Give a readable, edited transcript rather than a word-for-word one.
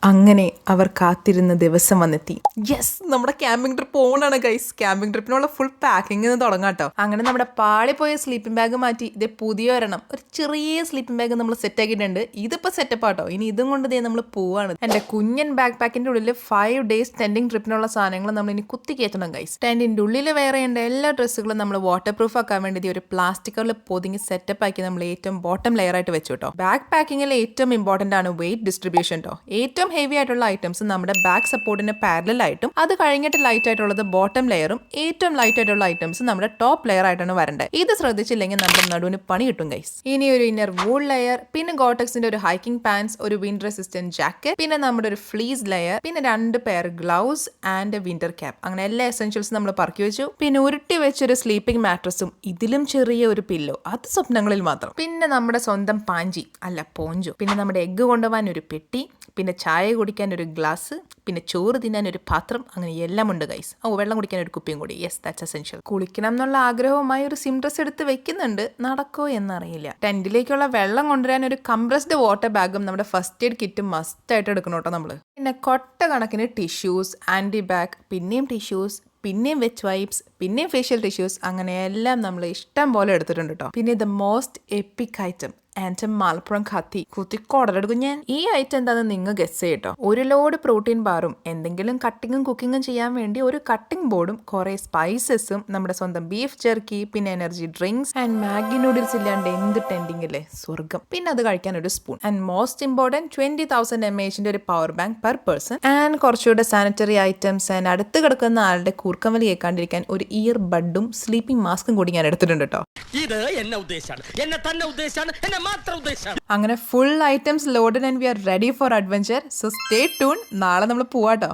അങ്ങനെ അവർ കാത്തിരുന്ന ദിവസം വന്നെത്തി. യെസ്, നമ്മുടെ ക്യാമ്പിംഗ് ട്രിപ്പ് ഓണാണ് ഗൈസ്. ക്യാമ്പിംഗ് ട്രിപ്പിനുള്ള ഫുൾ പാക്കിംഗ് തുടങ്ങാം കേട്ടോ. അങ്ങനെ നമ്മുടെ പാളിപ്പോയ സ്ലീപ്പിംഗ് ബാഗ് മാറ്റി ഇതേ പുതിയ ഒരെണ്ണം, ഒരു ചെറിയ സ്ലീപ്പിംഗ് ബാഗ് നമ്മൾ സെറ്റ് ആക്കിയിട്ടുണ്ട്. ഇതിപ്പോ സെറ്റപ്പ് ആട്ടോ. ഇനി ഇതും കൊണ്ട് ദേ നമ്മൾ പോവാണ്. എന്റെ കുഞ്ഞൻ ബാഗ് പാക്കിന്റെ ഉള്ളിൽ 5 days ടെന്റിംഗ് ട്രിപ്പിനുള്ള സാധനങ്ങൾ നമ്മൾ ഇനി കുത്തി കയറ്റണം ഗൈസ്. ടെന്റിന്റെ ഉള്ളിൽ വേറെ ഉണ്ട് എല്ലാ ഡ്രസ്സുകളും നമ്മൾ വാട്ടർ പ്രൂഫ് ആക്കാൻ വേണ്ടി ഒരു പ്ലാസ്റ്റിക് കവറിൽ പൊതിഞ്ഞ് സെറ്റപ്പ് ആക്കി നമ്മൾ ഏറ്റവും ബോട്ടം ലെയർ ആയിട്ട് വെച്ചു കേട്ടോ. ബാഗ് പാക്കിങ്ങിൽ ഏറ്റവും ഇമ്പോർട്ടന്റ് ആണ് വെയിറ്റ് ഡിസ്ട്രിബ്യൂഷൻ കേട്ടോ. ഏറ്റവും ഹെവി ആയിട്ടുള്ള ഐറ്റംസ് നമ്മുടെ ബാക്ക് സപ്പോർട്ടിന് പാരലൽ ആയിട്ടും അത് കഴിഞ്ഞിട്ട് ലൈറ്റ് ആയിട്ടുള്ളത് ബോട്ടം ലെയറും ഏറ്റവും ലൈറ്റ് ആയിട്ടുള്ള ഐറ്റംസ് നമ്മുടെ ടോപ്പ് ലെയർ ആയിട്ടാണ് വരേണ്ടത്. ഇത് ശ്രദ്ധിച്ചില്ലെങ്കിൽ നമ്മുടെ നടുവിന് പണി കിട്ടും ഗൈസ്. ഇനി ഒരു ഇന്നർ വൂൾ ലെയർ, പിന്നെ ഗോട്ടക്സിന്റെ ഒരു ഹൈക്കിംഗ് പാൻസ്, ഒരു വിൻഡർ റെസിസ്റ്റന്റ് ജാക്കറ്റ്, പിന്നെ നമ്മുടെ ഒരു ഫ്ലീസ് ലെയർ, പിന്നെ 2 pair gloves and winter cap. അങ്ങനെ എല്ലാ എസെൻഷ്യൽസും നമ്മൾ പറക്കി വെച്ചു. പിന്നെ ഉരുട്ടി വെച്ചൊരു സ്ലീപ്പിംഗ് മാട്രസും ഇതിലും ചെറിയ ഒരു പില്ലോ, അത് സ്വപ്നങ്ങളിൽ മാത്രം. പിന്നെ നമ്മുടെ സ്വന്തം പാഞ്ചി അല്ല പോഞ്ചോ, പിന്നെ നമ്മുടെ എഗ്ഗ് കൊണ്ടുപോകാൻ ഒരു പെട്ടി, പിന്നെ ചായ കുടിക്കാൻ ഒരു ഗ്ലാസ്, പിന്നെ ചോറ് തിന്നാൻ ഒരു പാത്രം, അങ്ങനെ എല്ലാം ഉണ്ട് ഗൈസ്. വെള്ളം കുടിക്കാൻ ഒരു കുപ്പിയും കൂടി. Yes, that's essential. കുളിക്കണം എന്നുള്ള ആഗ്രഹവുമായി ഒരു സിം ഡ്രസ് എടുത്ത് വെക്കുന്നുണ്ട്. നടക്കോ എന്നറിയില്ല. ടെന്റിലേക്കുള്ള വെള്ളം കൊണ്ടുവരാൻ ഒരു കംപ്രസ്ഡ് വാട്ടർ ബാഗും നമ്മുടെ ഫസ്റ്റ് എയ്ഡ് കിറ്റും മസ്റ്റ് ആയിട്ട് എടുക്കണം കേട്ടോ നമ്മള്. പിന്നെ കൊട്ട കണക്കിന് ടിഷ്യൂസ്, ആന്റി ബാഗ്, പിന്നെയും ടിഷ്യൂസ്, പിന്നെയും വെച്ച് വൈപ്സ്, പിന്നെയും ഫേഷ്യൽ ടിഷ്യൂസ്, അങ്ങനെ എല്ലാം നമ്മൾ ഇഷ്ടം പോലെ എടുത്തിട്ടുണ്ട് കേട്ടോ. പിന്നെ the most epic item and Malappuram കുത്തിക്കോടലെടുക്കും ഞാൻ. ഈ ഐറ്റം എന്താണെന്ന് നിങ്ങൾ ഗസ് ചെയ്യട്ടോ. ഒരു ലോഡ് പ്രോട്ടീൻ ബാറും എന്തെങ്കിലും കട്ടിങ്ങും കുക്കിങ്ങും ചെയ്യാൻ വേണ്ടി ഒരു കട്ടിംഗ് ബോർഡും കുറെ സ്പൈസസും നമ്മുടെ സ്വന്തം ബീഫ് ജെർക്കി, പിന്നെ energy drinks and Maggi noodles ഇല്ലാണ്ട് എന്ത് ടെൻഡിങ് അല്ലേ, സ്വർഗം. പിന്നെ അത് കഴിക്കാൻ ഒരു spoon and most important 20,000 mAh ഒരു power bank per person and കുറച്ചുകൂടെ സാനിറ്ററി ഐറ്റംസ് ആൻഡ് അടുത്ത് കിടക്കുന്ന ആളുടെ കൂർക്കമലി കേൾക്കാണ്ടിരിക്കാൻ ഒരു ഇയർ ബഡും സ്ലീപ്പിംഗ് മാസ്കും കൂടി ഞാൻ എടുത്തിട്ടുണ്ട് കേട്ടോ. ഇത് എന്നെ ഉദ്ദേശാണ്, എന്നെ തന്നെ ഉദ്ദേശാണ്, എന്നെ മാത്രം ഉദ്ദേശാണ്. അങ്ങനെ full items loaded and we are ready for adventure. So stay tune. നാളെ നമ്മൾ പോവാട്ടോ.